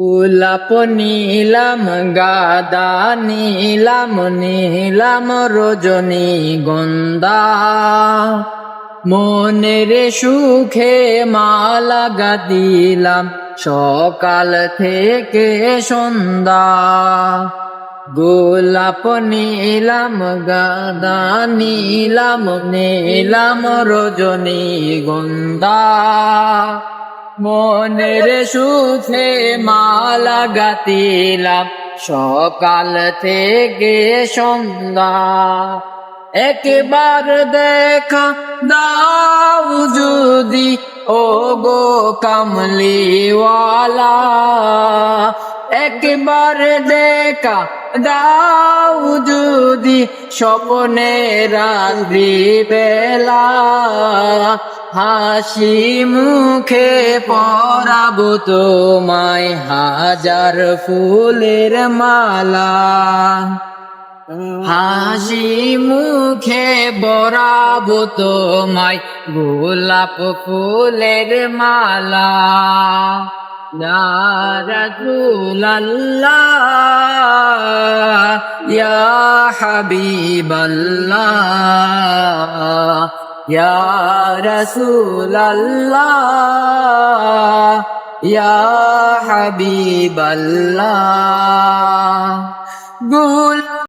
গোলাপ নীলাম গাদা নীলাম নীলাম রজনীগন্ধা মনের সুখে মালা গাদিলাম সকাল থেকে সন্ধ্যা। গোলাপ নীলাম গাদা নীলাম নীলাম রজনীগন্ধা মনের সুখে মালা গাতিলাম সকাল থেকে সন্ধ্যা। একবার দেখা দাও যদি ও গো কামলিওয়ালা, একবার দেখা দাও যদি স্বপ্নে রাত্রি বেলা, হাসি মুখে পরাবো তোমায় হাজার ফুলের মালা, হাসি মুখে পরাবো তোমায় গোলাপ ফুলের মালা। ইয়া রাসূলাল্লাহ ইয়া হাবিবাল্লাহ ইয়া রাসূলাল্লাহ ইয়া হাবিবাল্লাহ।